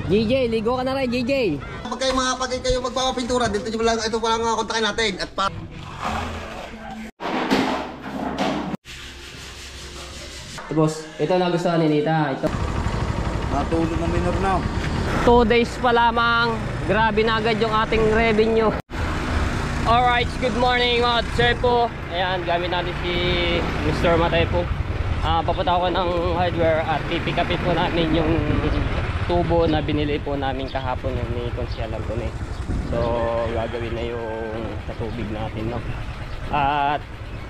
JJ, ligo ka na rin, JJ. Pag kayo magpapapintura, dito lang, ito pa lang kontakin natin. At pa... Boss, ito nagustuhan ni Nita. Ito. Natulog na minor na. 2 days pa lamang. Grabe na agad yung ating revenue. Alright, good morning mga Tsepo. Ayan, gamit natin si Mr. Matepo. Papunta ako ng hardware at pipick upin po namin yung tubo na binili po namin kahapon ni Consial Antone. So, gagawin na yung sa tubig natin, no? At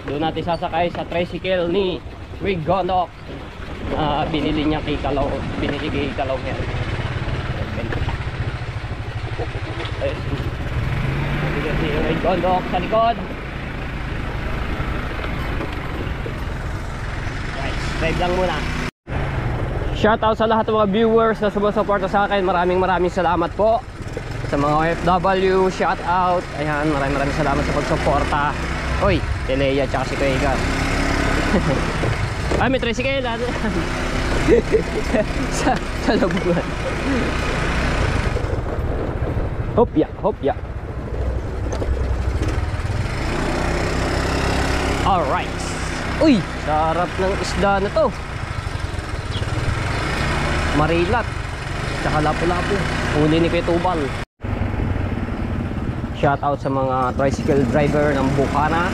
doon natin sasakay sa tricycle ni Rigonok. Binili niya kay Kalaw. Binili kay Kalaw yan. Si Rigonok sa likod. Right, drive lang muna. Shoutout sa lahat ng mga viewers na sumusuporta sa akin. Maraming salamat po. Sa mga OFW, shoutout. Ayan, maraming salamat sa pagsuporta. Hoy, Telea tsaka si Kuya. Ay, may tricycle sa labuan. Hopya, hopya. Alright. Uy, sarap ng isda na to. Marilat tsaka lapu-lapu. Huli ni Petubal. Shoutout sa mga tricycle driver ng Bukana.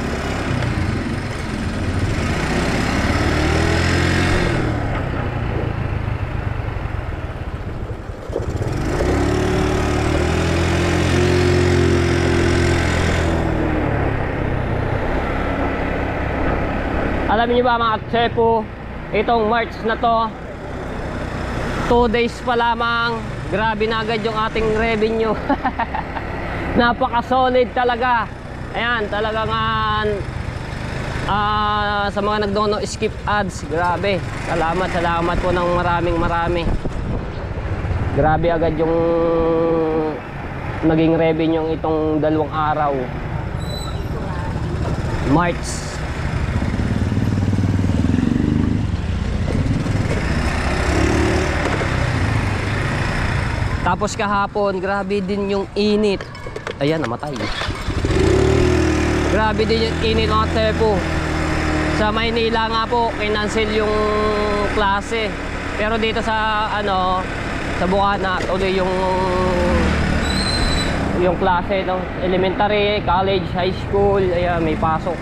Alam niyo ba mga Tsepo, itong March na to, 2 days pa lamang, grabe na agad yung ating revenue. Napaka solid talaga. Ayan, talagang sa mga nagdono skip ads, grabe. Salamat po ng marami. Grabe agad yung naging revenue itong 2 araw. March. Tapos kahapon, grabe din yung init. Ayan, namatay. Grabe din yung init mga Tsepo. Sa Maynila nga po, kinancel yung klase. Pero dito sa sa Bukana, tuloy yung klase, no? Elementary, college, high school, ayan, may pasok.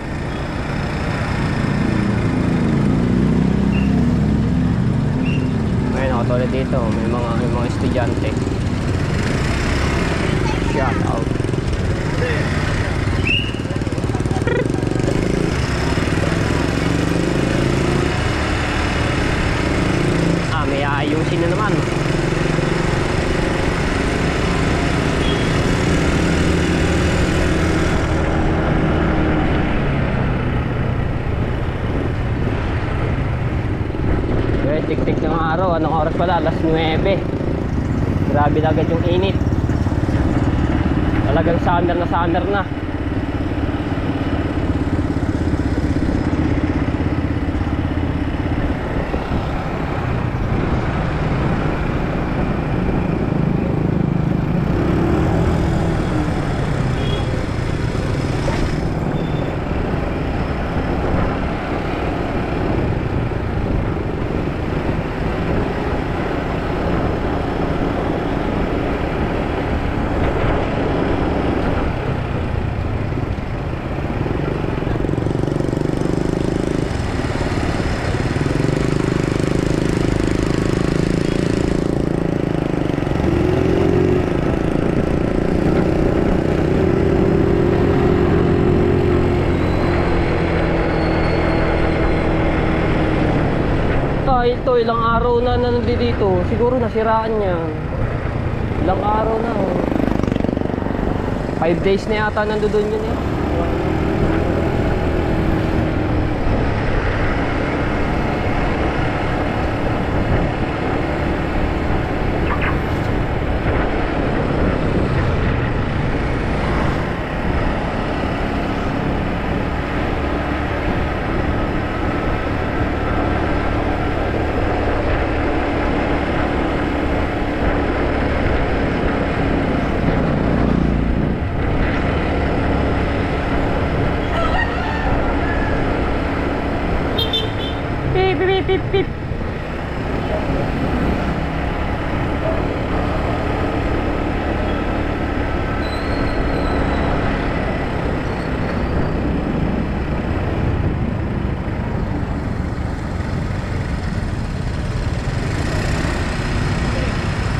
Ayun, tulad dito, may mga estudyante. Shout out. May ayusin na naman. Tik-tik ng araw. Anong oras pala? Alas 9. Grabe na agad yung init. Talagang summer na. Ito, ilang araw na nandito. Siguro nasiraan niya. Ilang araw na. 5 days na yata nandoon yun eh.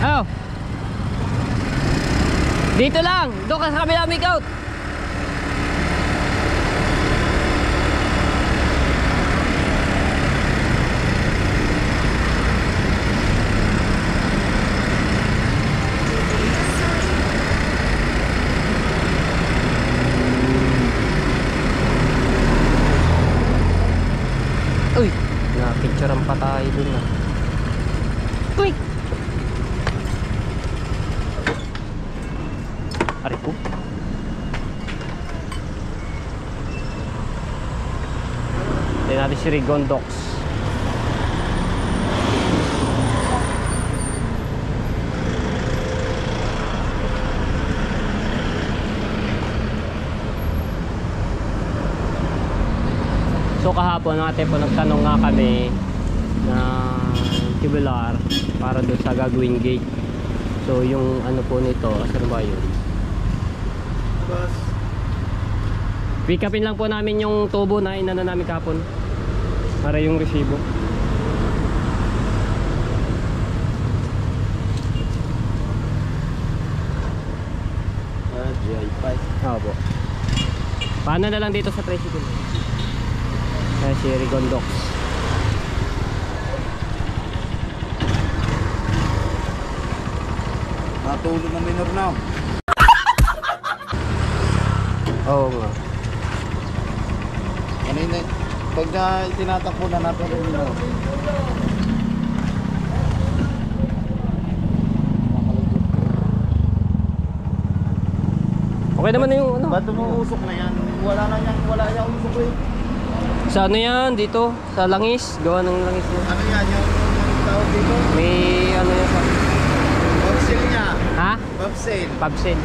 Oh. Dito lang, doon ka sa kabila make out. Uy, na-picturean pa tayo dun na. Click! Ari po. Tignan natin si Rigondox. So kahapon natin po nagtanong nga kami na tubular para doon sa gagawing gate. So yung ano po nito, saan ba yun? Pick upin lang po namin yung tubo na inano namin kahapon para yung resibo. GI5. Oo po. Paano na lang dito sa tricycle? Si Rigondox. Natulog ng minor now. Oo nga. Kanina, pag tinatakbo na natin yung minor. Okay naman na yung ano. Ba't umuusok na yan? Wala yan usok eh. Sa ano yan? Dito? Sa langis? Gawa ng langis mo. Ano yan? Yung tawag dito? May ano yan sa... Bobsel niya. Ha? Bobsel. Pabsen.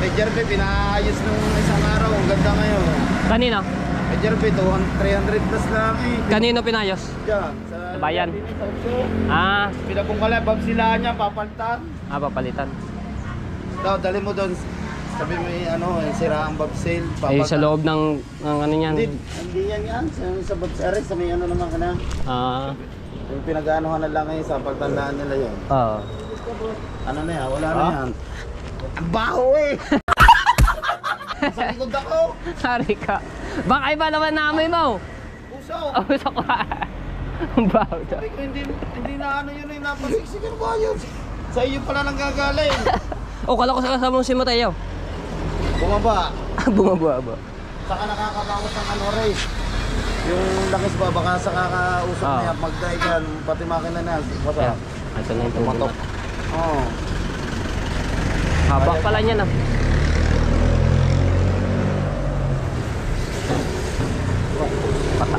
May Jerbe, pinaayos nung isang araw. Ang ganda ngayon. Kanino? May Jerbe, 300 plus lang eh. Kanino pinayos? Diyan. Sa bayan. Ah. Pinabungkala, babsilahan niya, papalitan. Ah, papalitan. Daw, dali mo doon. Sabi mo ano, sira ang babsel. Eh, sa loob ng ano yan? Hindi yan. Sa babsel, sa may ano naman ka na. Ah. Yung pinag-aanohan na lang ngayon sa pagtandaan nila yun. Oo. Ano na yan? Wala na yan. Ang baho eh! Sa likod ako! Sorry ka. Baka iba naman namin mo. Puso! Oh, gusto ko. Ang baho daw. Sabi ko, hindi na ano yun yung napasiksikan ba yun? Sa iyo pala nang gagaling. Oh, kala ko sa kasama mo si Mateo. Bumaba. Bumaba ba? Saka nakakabangot ng ano race. Yung langis ba, baka sa kakausap niya, magdaigan, pati makina na. Basta. Yeah. Ito na yung tumatok. Oo. Haba pala niya na. Pata.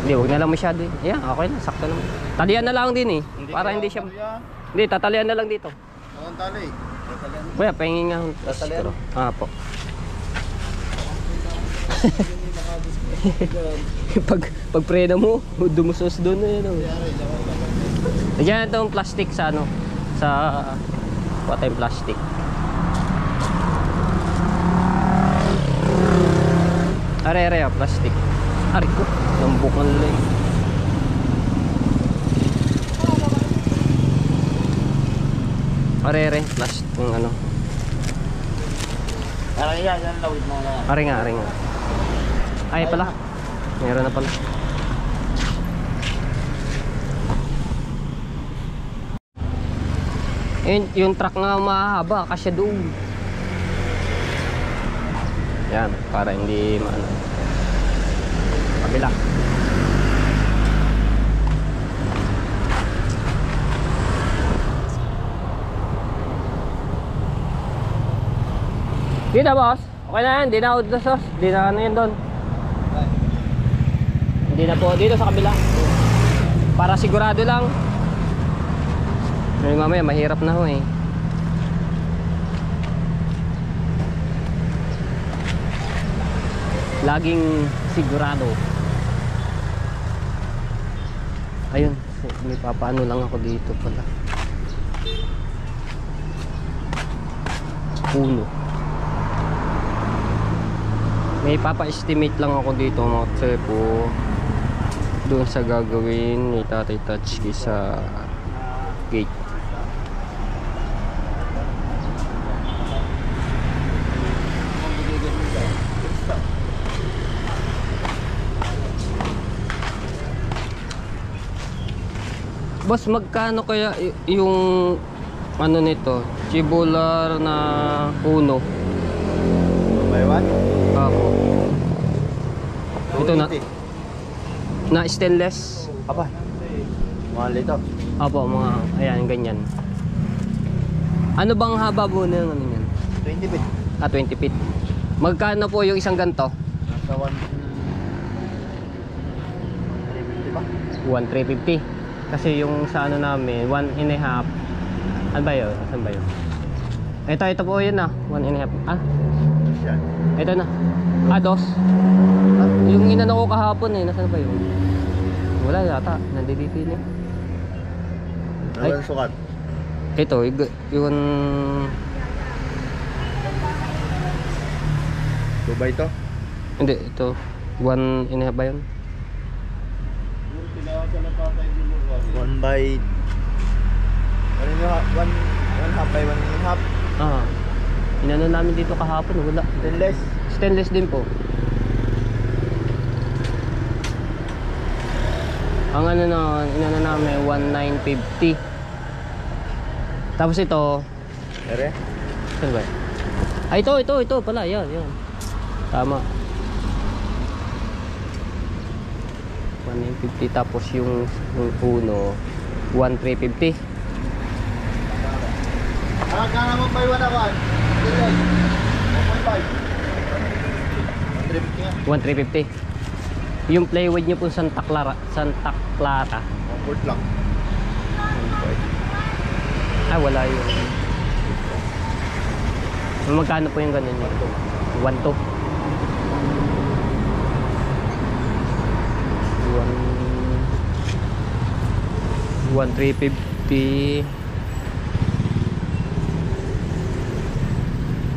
Hindi, huwag na lang masyado eh. Yeah, okay na, sakto naman. Talian na lang din eh. Para hindi siya... Hindi, tatalian na lang dito. Ang tali. Kuya, pahingin nga. Tatalian? Ah, po. pag preno mo, dumusos doon na yan. Nagyan itong plastic sa ano, sa what type plastic. Are plastic. Ari ko, lambukan lang. Are plastic ng ano. Aray yan, lawid mo na. Are nga. Ay pala. Meron na pala. Yung truck nga mahaba kasi doon. Yan, para hindi maano. Kabila. Dito boss, okay na yan, di na out the sauce, di na ano yan doon. Hindi na po, dito sa kabila. Para sigurado lang. Ngayon mamaya, mahirap na ho eh. Laging sigurado. Ayun, May papaano lang ako dito pala. Puno. May papa-estimate lang ako dito mga tsepo. Doon sa gagawin ni Tatay Tatsuki sa gate. Boss, magkano kaya yung ano nito? Tubular na puno. By one? Ako. Ito na. 280. Na stainless. Aba. Mahal ito. Apo, mga ayan ganyan. Ano bang haba po ng ano yan? 20 feet. 20 feet. Magkano po yung isang ganto? Nasa 1,350 ba? 1,350. Kasi yung sa ano namin 1.5. Ano ba yun? Saan ba yun? Ito po yun na 1.5. Yan. Ito na. Dos. Yung inano ko kahapon eh. Nasaan ba yun? Wala yata. Nandito eh. Ano ang sukat? Ito, yung... Dubai ito? Hindi, ito 1.5 ba yun? 1 by... 1 half by 1.5. Inano namin dito kahapon, wala. Stainless. Stainless din po. Ang ano na, inano namin 1,950. Tapos ito, Ere? saan ba? Ay, ito pala, yan. Tama. 1,950 tapos yung puno 1,350. Ka naman by 1 ako. Stainless. 1.5. 1,350. Yung plywood nyo po Santa Clara. Comfort lang. Ah, wala yun. Magkano po yung ganun nyo? 1,2. 1,350.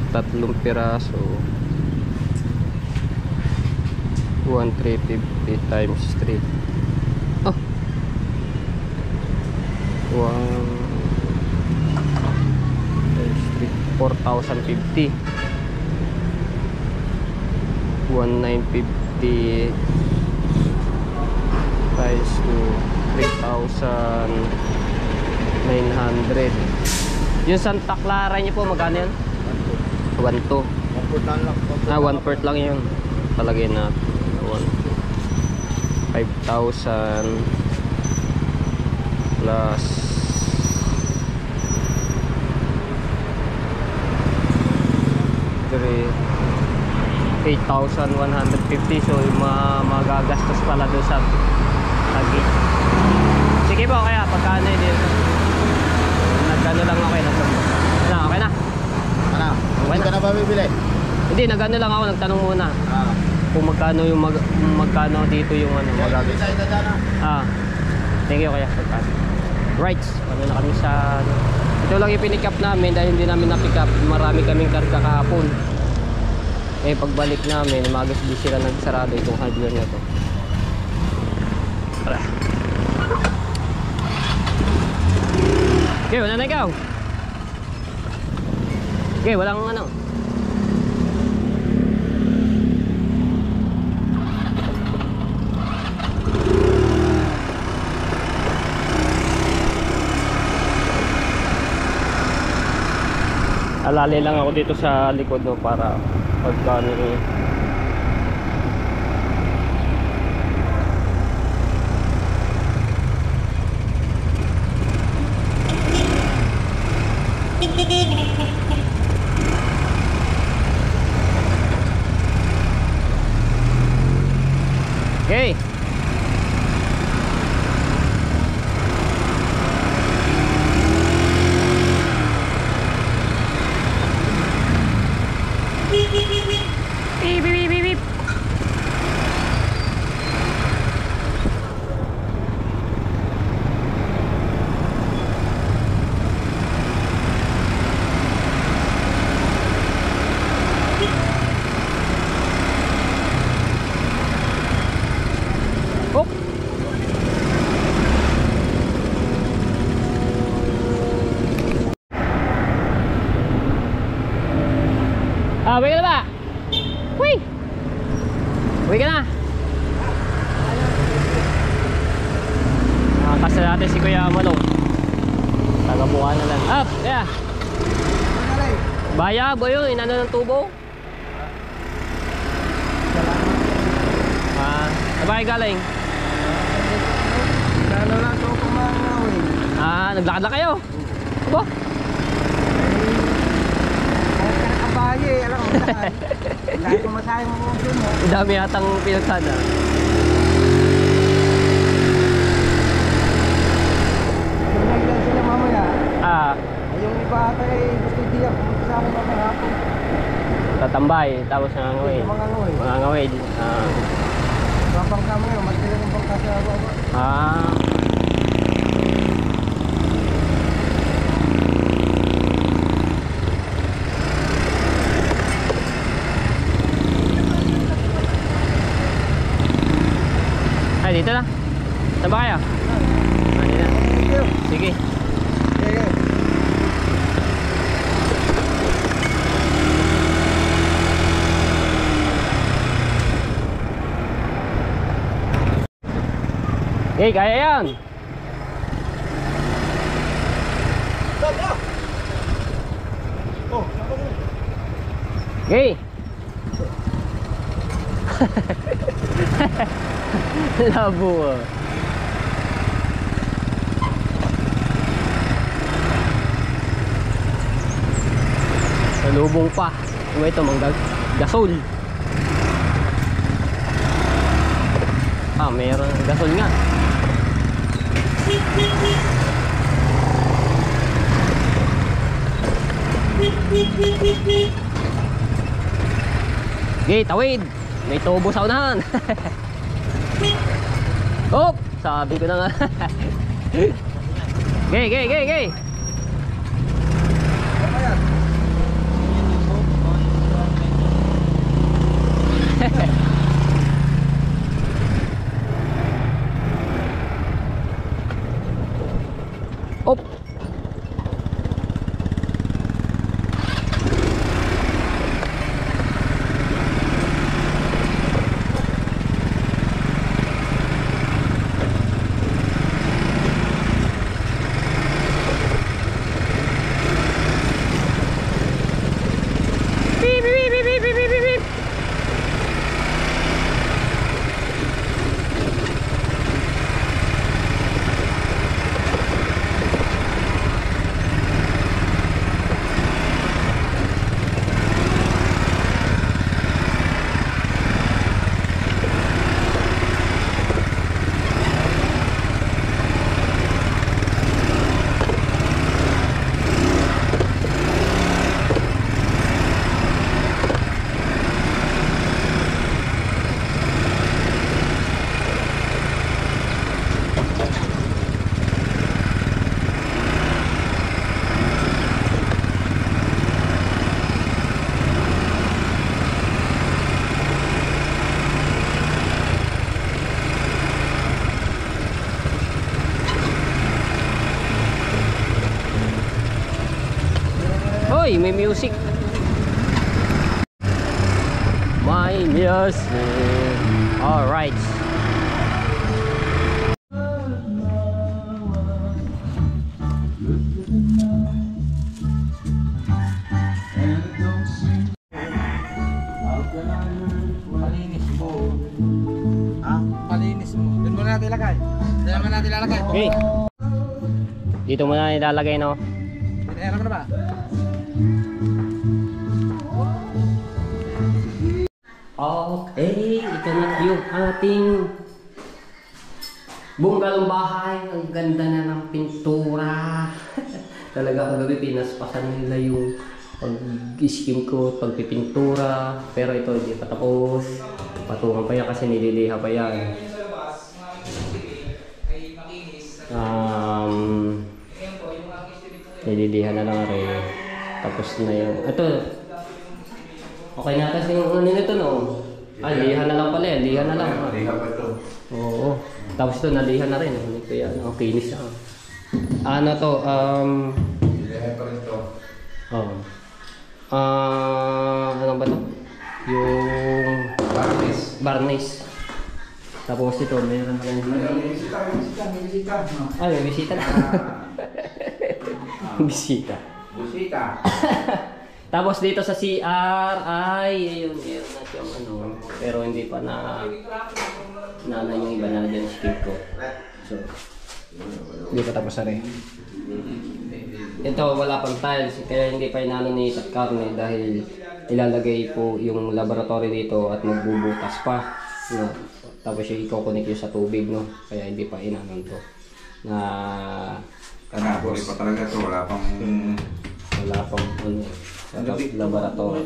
Tatlong piraso. 1,350 times 3. Oh. 4,050. 1,950 times 2, 3,900. Yung Santa Clara niyo po magkano yan? 1,2. Comfort lang. 1/4 lang yun. Palagay na 5,000 plus 8,150. So yung magagastos pala doon sa gate. Sige po, kaya pagkano yun nagkano lang ako okay na. Ano? Hindi ka na ba bibili? Hindi, nagano lang ako, nagtanong muna kung magkano yung magkano dito yung ano magagastos. Thank you kaya pagkano. Right, ano na kami sa ito lang yung pinick up namin dahil hindi namin na-pick up. Marami kaming karga kahapon. Pagbalik namin, magas din sila nagsarado itong hardware na to. Tara. Okay, wala na ikaw. Okay, walang ano. Alali lang ako dito sa likod no para pagkano okay. Beep, beep, beep, beep. Tagabuhan na lang. Up! Yeah! Baya ba yun? Inano ng tubo? Sabay galing? Lalo na ito kumangawin. Naglakad na kayo? Aba? Kabaye, alam mo saan. Dahil kumasahe mo kung doon mo. Ang dami yatang pinagsada. Naglan sila mamaya. Yung iba ata gusto diyak kung sa akin mamaya hapon. tatambay, tapos nangangawin. Mangangawin. Mangangawin. Babangka mo yun, magdala ng bangka sa baba. Ay, dito na. Saan ba kayo? Dito na. Sige. Okay, kaya yan. Okay. Labo ah. Salubong pa. Ito gasol. Meron gasol nga. Okay, tawid. May tubo sa unahan. Oh, sabi ko na nga. Okay. Op. Hoy, may music. My music. All right. Palinis mo. Doon muna natin ilagay. Doon naman natin ilalagay. Okay. Dito muna ilalagay, no? Alam mo na ba? Okay, ito na yung ating bunggalong bahay. Ang ganda na ng pintura. Talaga kagabi pinaspasan nila yung pag-skim coat, pagpipintura. Pero ito hindi pa tapos. Patungan pa yan kasi nililiha pa yan. Nililiha na lang rin. Tapos na yung ito. Okay na kasi yung ano nito, no? Liha na lang pala yan. Liha na lang. Liha pa ito. Oo. Tapos ito, naliha na rin. Ito yan. Kinis na. Ano to? Liha pa rin ito. Oo. Ano ba to? Yung... Varnish. Varnish. Tapos ito, meron na rin. May bisita. Ay, may bisita na. Bisita. Bisita. Tapos dito sa CR, ay, ayun, meron na siyang ano. Pero hindi pa na yung iba na dyan skip ko. So, Hindi pa tapos na rin. ito, wala pang tiles, kaya hindi pa inano ni Tat Carne dahil ilalagay po yung laboratory dito at magbubukas pa. No? Tapos yung i-connect yung sa tubig, no? Kaya hindi pa inano ito. Na Kanapoli pa talaga ito, wala pang... wala pang ano, laboratory.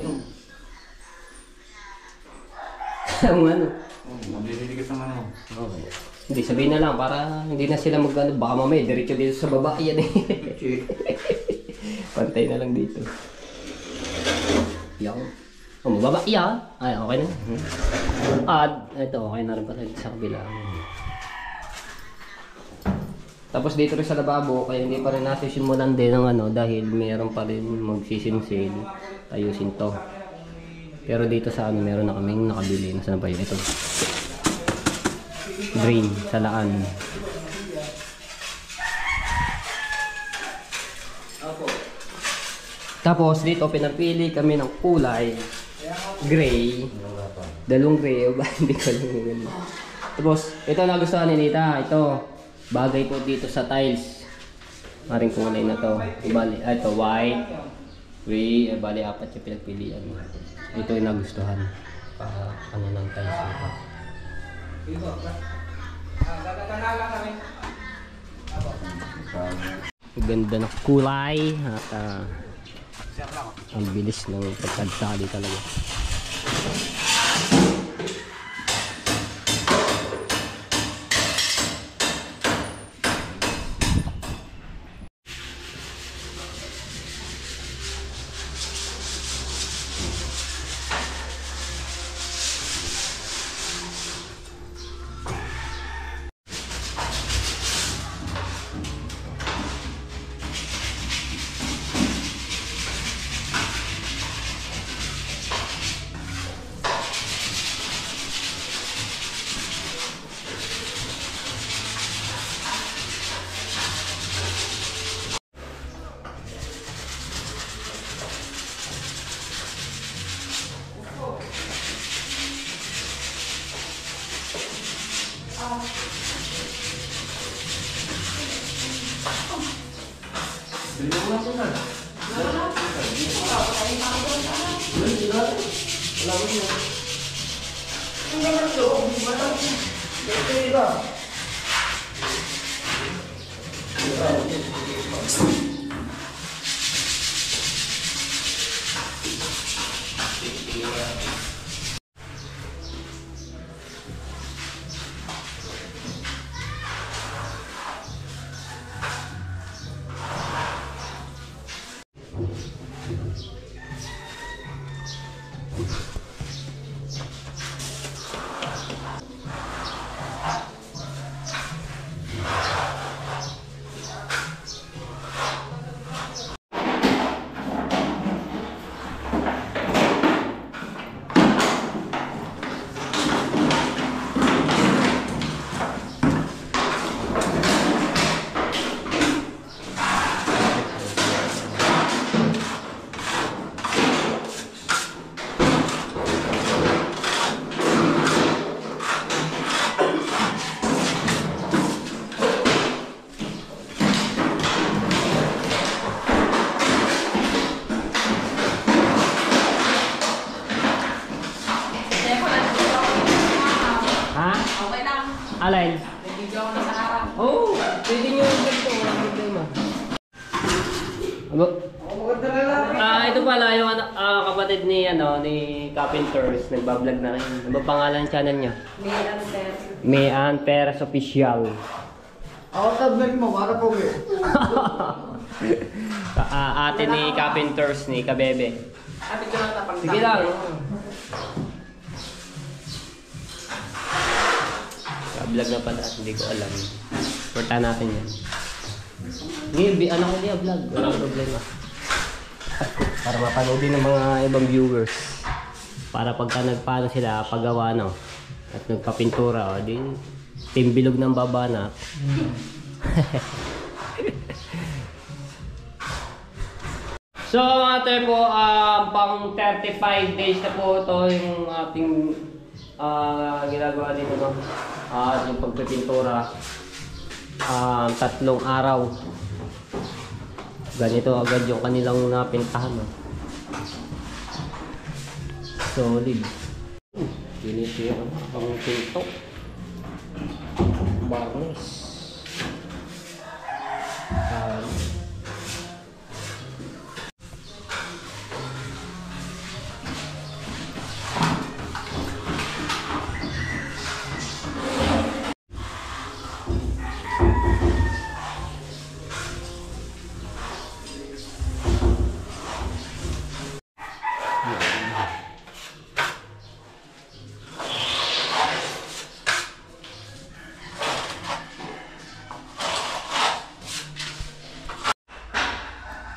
Ang ano? Madidikit naman ako. Okay. Hindi, sabihin na lang para hindi na sila mag-ano. Baka mamaya, diretso dito sa baba. Yan eh. Pantay na lang dito. Yan. Oh, mababa. Yan. Ay, okay na. Ito, okay na rin pala dito sa kabila. Tapos dito rin sa lababo, kaya hindi pa rin nasisimulan din ng ano dahil mayroon pa rin magsisimsil. Ayusin to. Pero dito sa ano, meron na kaming nakabili. Nasaan na ba yun? Ito. Drain sa laan. Tapos dito pinapili kami ng kulay gray. Dalawang gray o ba? Hindi ko alam. Tapos ito nagustuhan ni Nita. Ito bagay po dito sa tiles. Maring kulay na to. Ibali, ito white, gray, bali apat yung pinagpilian. Ito yung nagustuhan. Ano ng tiles nito. Ganda ng kulay at ang bilis ng pagkadsali talaga. Alay? Nag-video ako na sa harap. Oo, pwede nyo yung ganito, walang problema. Ito pala yung kapatid ni Carpenters, nagbablog na rin. Ano ba pangalan ng channel niya? Mayan Perez Official. Ako tablet mo, para po eh. Ate ni Carpenters ni Kabebe. Sabi ko lang tapang Sige lang. Vlog na pala, hindi ko alam. Porta natin yan. Hindi, ano ko niya vlog, walang problema. Para mapanood din ng mga ibang viewers. Para pagka nagpaano sila, paggawa no. At nagpapintura, di timbilog ng babanat. So mga tepo, pang 35 days na po ito yung ating ginagawa dito, no? Yung pagpipintura. 3 araw. Ganito agad yung kanilang napintahan, no? Solid. Ganito yung pang pinto. Barnes.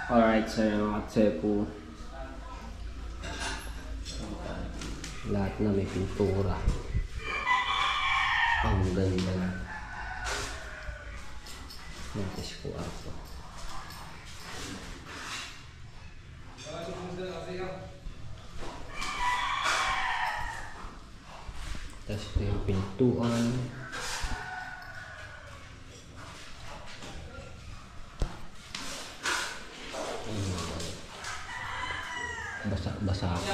Alright, so yung mga tsepo, lahat na may pintura. Ang ganda na. Notice ko ako. Tapos ito yung pintuan. Basa ako.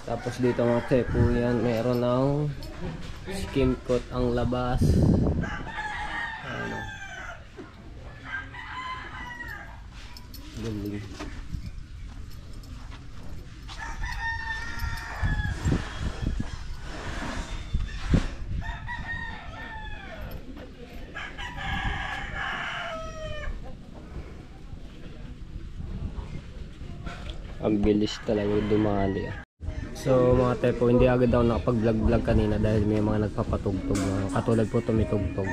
Tapos dito mga tepo yan, meron ng skim coat ang labas. Ano? Galing. Ang bilis talaga dumali. So mga tepo, hindi agad ako nakapag-vlog kanina dahil may mga nagpapatugtog na katulad po tumitugtog.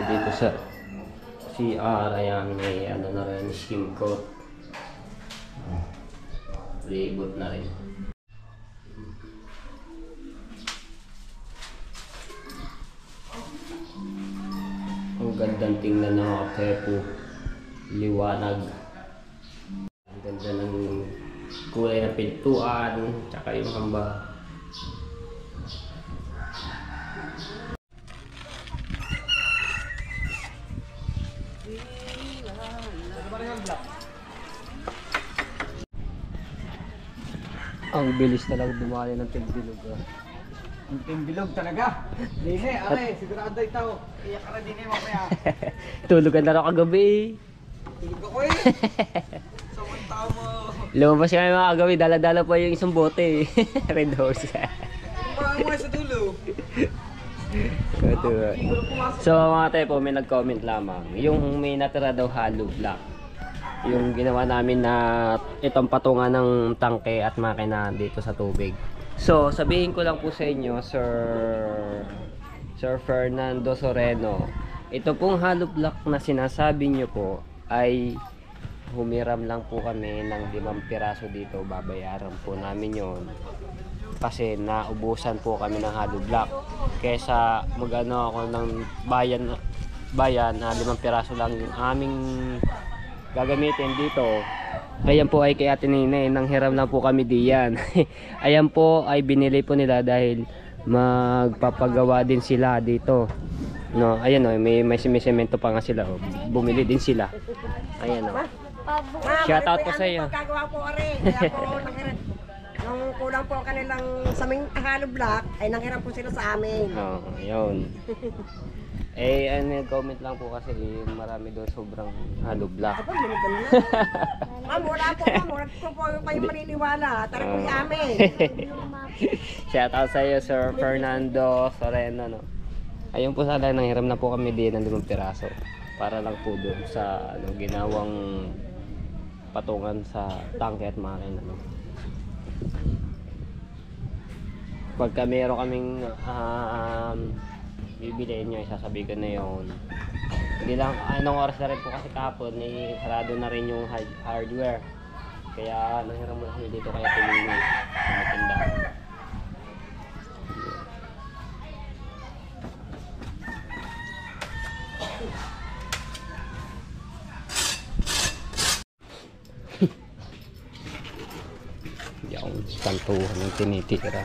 Dito sa CR, ayan, may ano na rin, skim coat. Reboot na rin. Ang gandang tingnan ng mga tepo. Liwanag. Ang ganda ng kulay ng pintuan, tsaka yung hamba. Ang bilis talaga dumali ng timbilog. Ang timbilog talaga. Dine, are, sigurado itaw. Iyak ka na dine mamaya. Tulog ka na rin kagabi. Tulog ako eh. Sa mga tao mo. Lumabas kami mga kagabi, dala-dala pa yung isang bote. Red horse. Kumain mo sa dulo. So mga tepo, may nag-comment lamang. Yung may natira daw hollow block. Yung ginawa namin na itong patungan ng tangke at makina dito sa tubig. So sabihin ko lang po sa inyo, Sir Fernando Soreno, ito pong hollow block na sinasabi nyo po ay humiram lang po kami ng 5 piraso dito, babayaran po namin yon kasi naubusan po kami ng hollow block. Kesa magano ako ng bayan 5 piraso lang yung aming gagamitin dito. Ayan po ay kay Ate Nina, nang hiram lang po kami diyan. Ayan po ay binili po nila dahil magpapagawa din sila dito. No, ayan oh, may semento pa nga sila oh. Bumili din sila. Ayan oh. Shout out po sa iyo. Pagkagawa po rin. Kaya po nung kulang po kanilang saming hollow block ay nanghiram po sila sa amin. Oh, ayun. Comment lang po kasi marami doon sobrang hollow block. Aba, minigyan na. Ma'am, wala po ma'am. Wala po po kayo maniniwala. Tara po amin. Shout out sa iyo, Sir Fernando Soreno, no. Ayun po, sana nanghiram na po kami din ng 5 piraso para lang po doon sa ginawang patungan sa tangke at makina, no. Pagka meron kaming bibiliin nyo, isasabihin na yun. Hindi lang, anong oras na rin po kasi kahapon, sarado na rin yung hardware. Kaya nanghiram mo kami dito kaya tuloy sa matinda. Hindi akong kantuhan ng tinitira.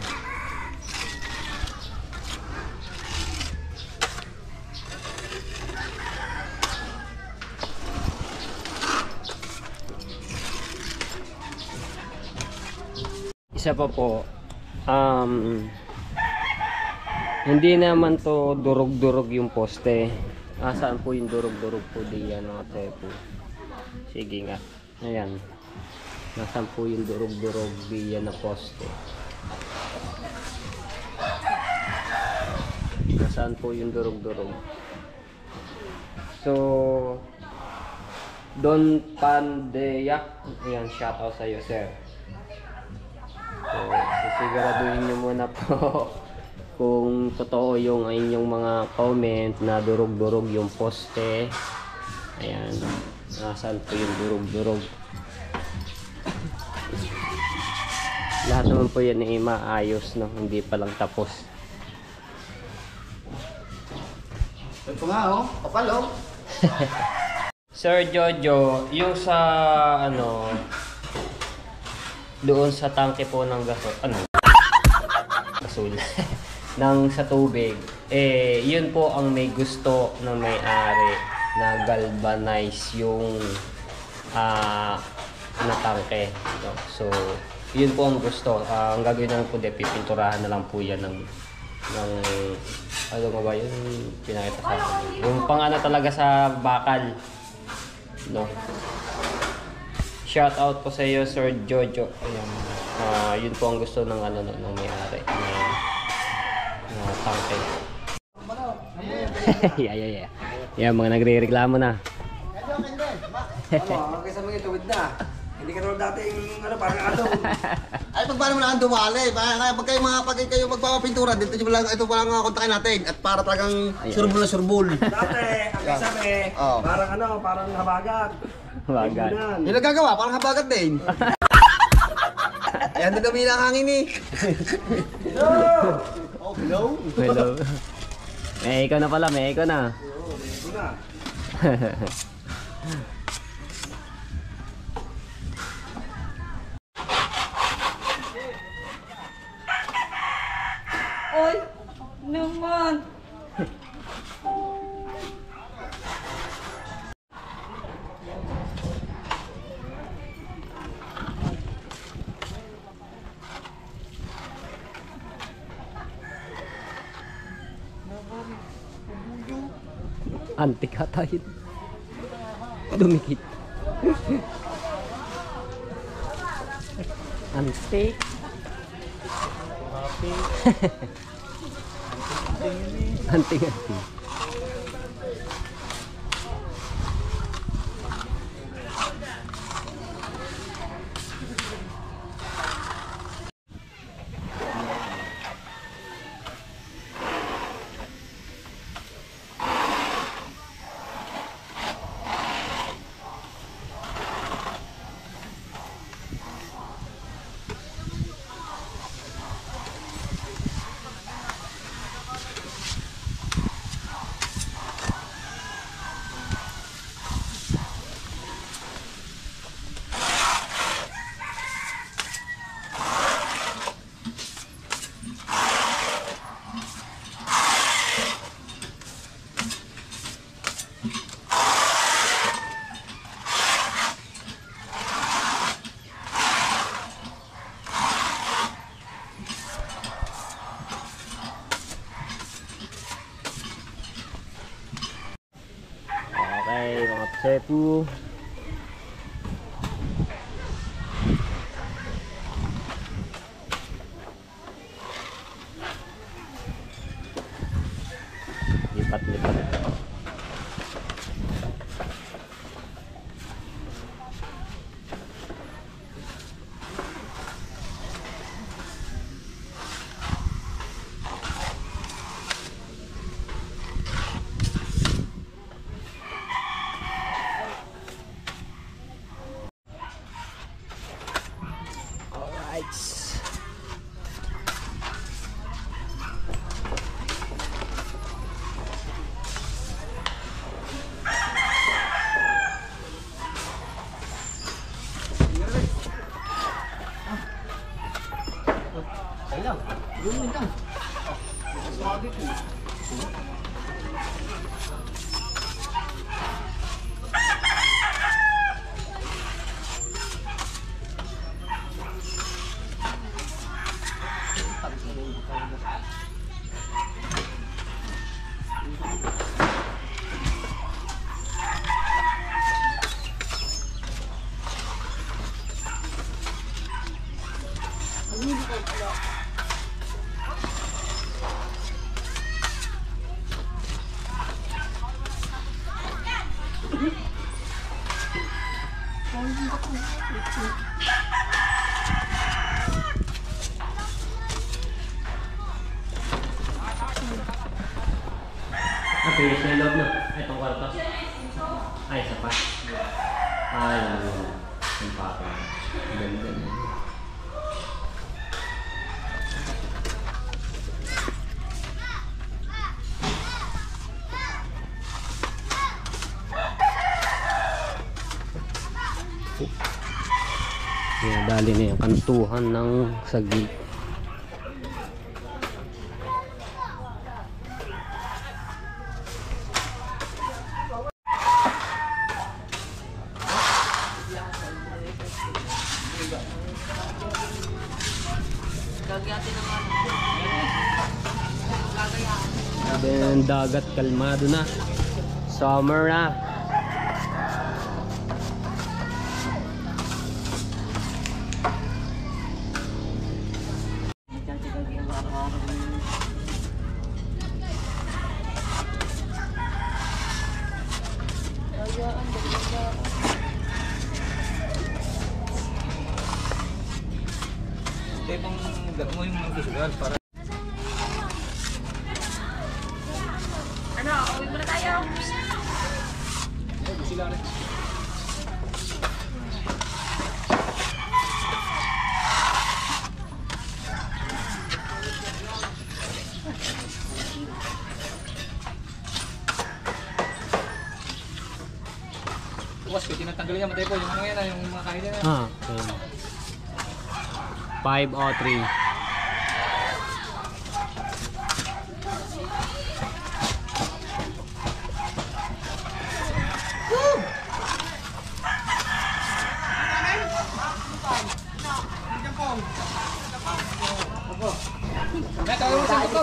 Isa pa po, hindi naman to durog-durog yung poste. Saan po yung durog-durog po diyan, ate po? Sige nga, ayan. Nasaan po yung durog-durog diyan na poste? Nasaan po yung durog-durog? So, Don Pandeyak, ayan, shout out sa iyo, sir. So, sisiguraduhin nyo muna po kung totoo yung inyong mga comment na durog-durog yung poste. Ayan, nasaan po yung durog-durog. Lahat naman po yan ay maayos, no? Hindi pa lang tapos. Ito nga oh, kapal oh. Sir Jojo, yung sa doon sa tangke po ng gasol nang sa tubig, yun po ang may gusto ng may-ari na galvanize yung na tangke, no? So yun po ang gusto. Ang gagawin lang po, pipinturahan na lang po yan ng ano nga ba yun, pinakita sa akin, yung talaga sa bakal, no? Shout out po sa iyo, Sir Jojo. Ayan. Yun po ang gusto ng ng may-ari na tangke. Yeah. Yeah, mga nagre-reklamo na. Kasi mga tuwid na. Hindi ka naman dati yung parang Ay, paano mo na ang dumali? Pag kayo magpapapintura, dito lang, ito pa lang kontakin natin. At para talagang surbol na surbol. Dati, ang sabi, parang habagat. Wagan. Yung nagagawa, parang habagat din. Yan din kami ng hangin eh. Oh, hello? Hello. Ikaw na pala, ikaw na. Oy, naman. Antik ata yun. Dumikit. Antik. Antik. Cebu. Lipat-lipat. Pinis na yung loob na. Itong kwarto. Ay, isa pa. Ay, yung papa. Ganda na. Yan, dali na yung kantuhan ng saglit. Then dagat kalmado na. Summer na. Ito yung gano'n mo yung mga susugal para Uwi muna tayo. sila rin. Bukas ko, tinatanggal niya matay po yung ano yan, yung mga kain yan. Ah, okay. 503. May tawag mo siya ito.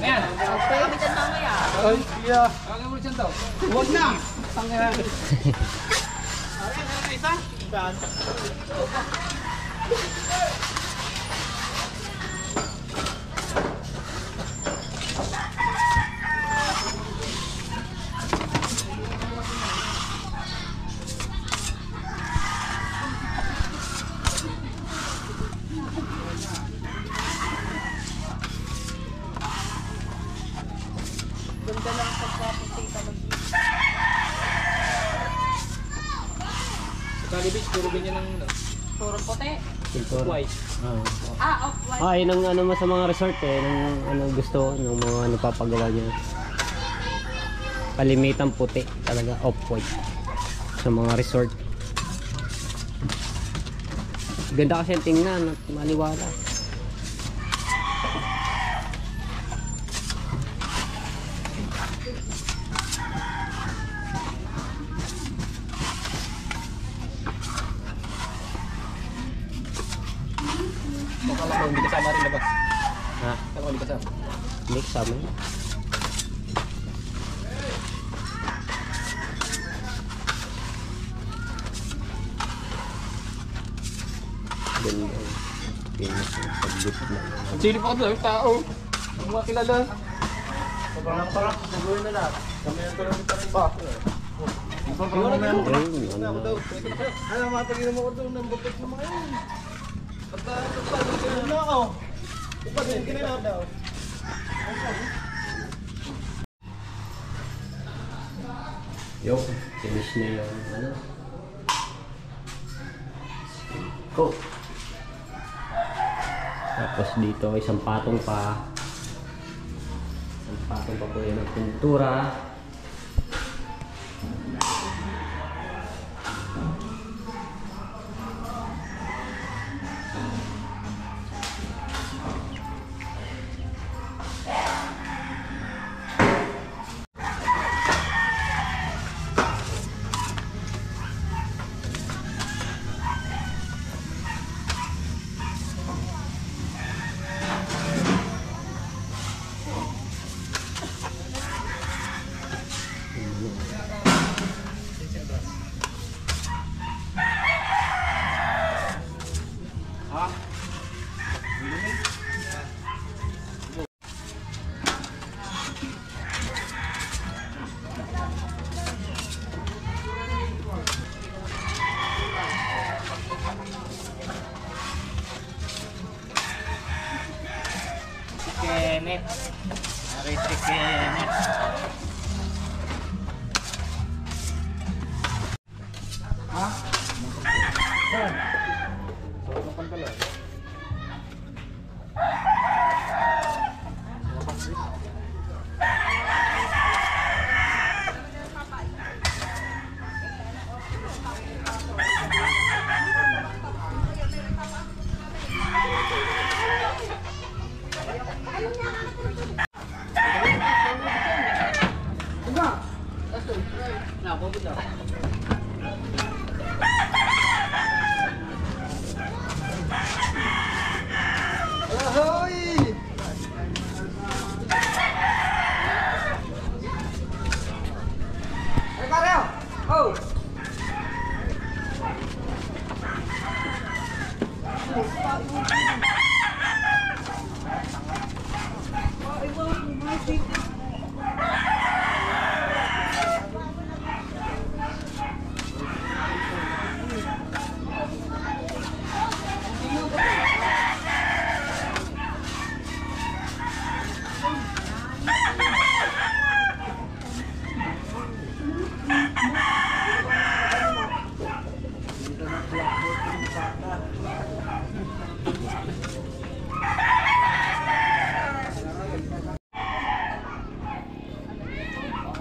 Ayan. Kami dyan mamaya. Ay, iya. Tawag mo siya ito. Huwag na. Tangyan. Ganda lang sa pagkapunta ng Kali Beach, puro ganyan ng ano. puro puti. Pintura. White. Off-white. Ah, yun ang ano mo sa mga resort eh. Ng ano gusto ng mga napapagawa niya. Kalimitan puti talaga, off-white sa mga resort. Ganda kasi ang tingnan at maliwala. Akala ko hindi kasama rin labas. Ha? Akala ko hindi kasama. Mix sama. Ganda. Pinag-pag-dip na. Silip ako doon, tao. Ang mga kilala. Sobrang parang nagawin na lahat. Kami ang tulong nito rin pa. Sobrang mamaya mo. Ano matagin mo ko doon ng bukit mo mga yun. Pagka na ako. Pagka na daw. Yo, finish na yung ano. Go. Tapos dito isang patong pa. Isang patong pa po yan ng pintura. Kenneth. Nakita Kenneth.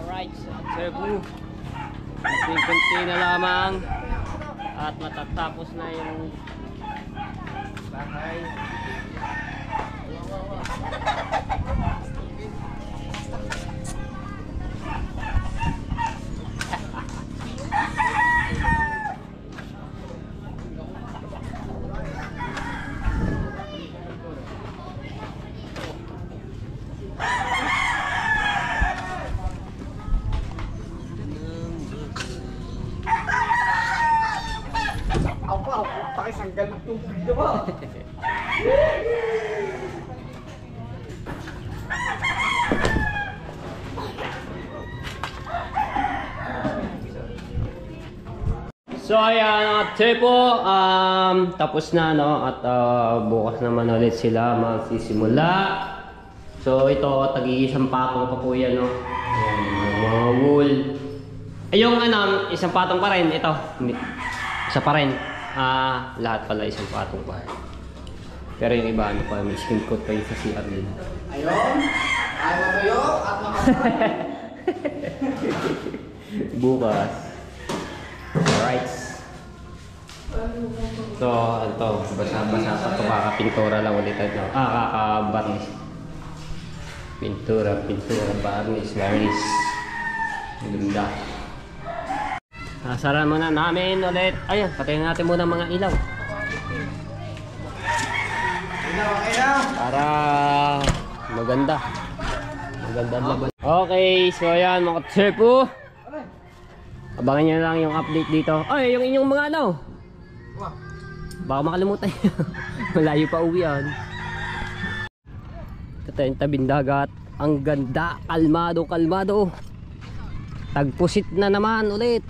Alright, so Cebu. Kunti na lamang at matatapos na yung bahay. Pakisanggal ng tubig na ba? So ayan, Cebu, tapos na no at bukas naman ulit sila magsisimula. So ito, tag-iisang patong pa po yan no. Ayan, mga wool. Yung isang patong pa rin, ito. Isa pa rin. Lahat pala isang patong pa. Pero yung iba pa, may skin coat pa yung sa CR din. Ayun, ay matuyo at makapal. Bukas. Alright. So, ito, basa-basa pa ito, kakapintura lang ulit ito. Kakabarnis. Pintura, barnis, varnish. Ganda. Sara muna namin ulit. Ayun, patayin natin muna mga ilaw. Para maganda. Maganda laban. Okay, so ayan mga Cebu. Abangan nyo lang yung update dito. Ay, yung inyong mga Baka makalimutan nyo. Malayo pa uwi yan. Ito tayong tabing dagat. Ang ganda. Kalmado, kalmado. Tagpusit na naman ulit.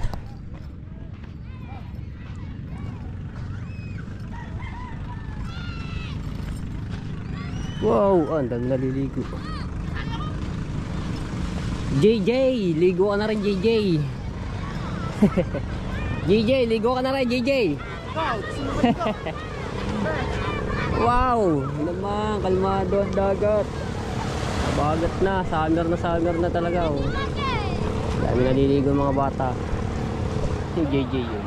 Wow, ang dami naliligo. JJ, ligo ka na rin JJ. JJ, ligo ka na rin JJ. Wow, naman kalmado ang dagat. Bagat na, summer na talaga oh. Dami naliligo mga bata. Si JJ yun.